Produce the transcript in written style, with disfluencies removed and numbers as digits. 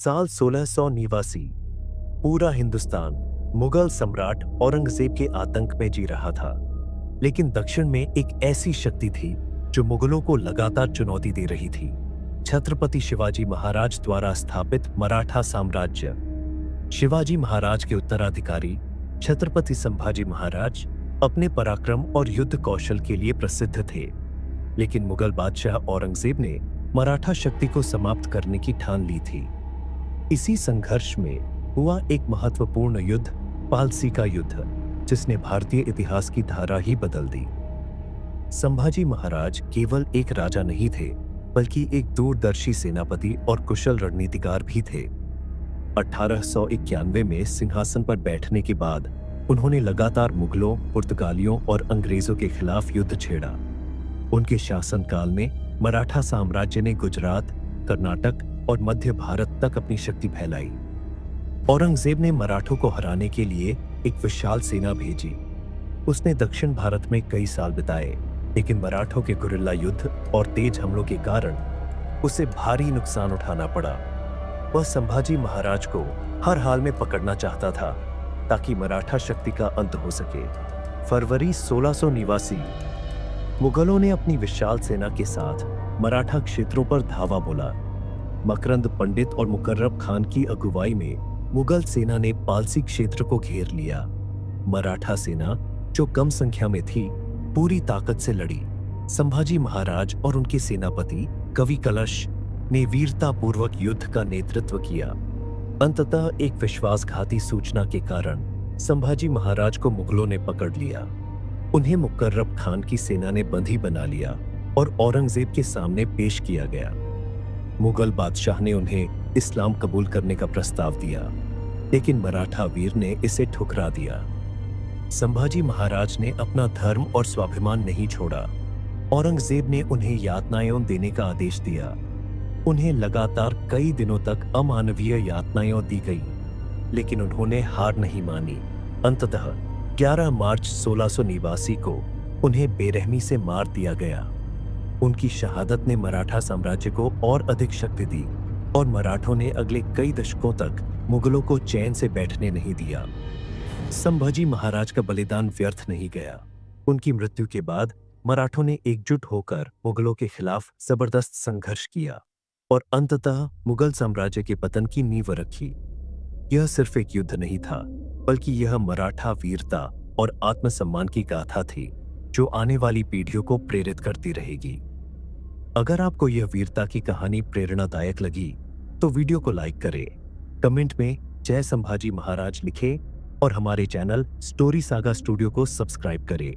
साल 1689। पूरा हिंदुस्तान मुगल सम्राट औरंगजेब के आतंक में जी रहा था। लेकिन दक्षिण में एक ऐसी शक्ति थी जो मुगलों को लगातार चुनौती दे रही थी। छत्रपति शिवाजी महाराज द्वारा स्थापित मराठा साम्राज्य। शिवाजी महाराज के उत्तराधिकारी छत्रपति संभाजी महाराज अपने पराक्रम और युद्ध कौशल के लिए प्रसिद्ध थे। लेकिन मुगल बादशाह औरंगजेब ने मराठा शक्ति को समाप्त करने की ठान ली थी। इसी संघर्ष में हुआ एक महत्वपूर्ण युद्ध, पालसी का युद्ध, जिसने भारतीय इतिहास की धारा ही बदल दी। संभाजी महाराज केवल एक राजा नहीं थे, बल्कि एक दूरदर्शी सेनापति और कुशल रणनीतिकार भी थे। 1891 में सिंहासन पर बैठने के बाद उन्होंने लगातार मुगलों, पुर्तगालियों और अंग्रेजों के खिलाफ युद्ध छेड़ा। उनके शासनकाल में मराठा साम्राज्य ने गुजरात, कर्नाटक और मध्य भारत तक अपनी शक्ति फैलाई। औरंगजेब ने मराठों को हराने के लिए एक विशाल सेना भेजी। उसने दक्षिण भारत में कई साल बिताए, लेकिन मराठों के गुरिल्ला युद्ध और तेज हमलों के कारण उसे भारी नुकसान उठाना पड़ा। वह संभाजी महाराज को हर हाल में पकड़ना चाहता था ताकि मराठा शक्ति का अंत हो सके। फरवरी 1689 मुगलों ने अपनी विशाल सेना के साथ मराठा क्षेत्रों पर धावा बोला। मकरंद पंडित और मुकर्रब खान की अगुवाई में मुगल सेना ने पालसी क्षेत्र को घेर लिया। मराठा सेना, जो कम संख्या में थी, पूरी ताकत से लड़ी। संभाजी महाराज और उनके सेनापति कवि कलश ने वीरतापूर्वक युद्ध का नेतृत्व किया। अंततः एक विश्वासघाती सूचना के कारण संभाजी महाराज को मुगलों ने पकड़ लिया। उन्हें मुकर्रब खान की सेना ने बंदी बना लिया और औरंगजेब के सामने पेश किया गया। मुगल बादशाह ने उन्हें इस्लाम कबूल करने का प्रस्ताव दिया, लेकिन मराठा वीर ने इसे ठुकरा दिया। संभाजी महाराज ने अपना धर्म और स्वाभिमान नहीं छोड़ा। औरंगजेब ने उन्हें यातनाएं देने का आदेश दिया। उन्हें लगातार कई दिनों तक अमानवीय यातनाएं दी गई, लेकिन उन्होंने हार नहीं मानी। अंततः 11 मार्च 1689 को उन्हें बेरहमी से मार दिया गया। उनकी शहादत ने मराठा साम्राज्य को और अधिक शक्ति दी और मराठों ने अगले कई दशकों तक मुगलों को चैन से बैठने नहीं दिया। संभाजी महाराज का बलिदान व्यर्थ नहीं गया। उनकी मृत्यु के बाद मराठों ने एकजुट होकर मुगलों के खिलाफ जबरदस्त संघर्ष किया और अंततः मुगल साम्राज्य के पतन की नींव रखी। यह सिर्फ एक युद्ध नहीं था, बल्कि यह मराठा वीरता और आत्मसम्मान की गाथा थी, जो आने वाली पीढ़ियों को प्रेरित करती रहेगी। अगर आपको यह वीरता की कहानी प्रेरणादायक लगी, तो वीडियो को लाइक करें, कमेंट में जय संभाजी महाराज लिखें और हमारे चैनल स्टोरी सागा स्टूडियो को सब्सक्राइब करें।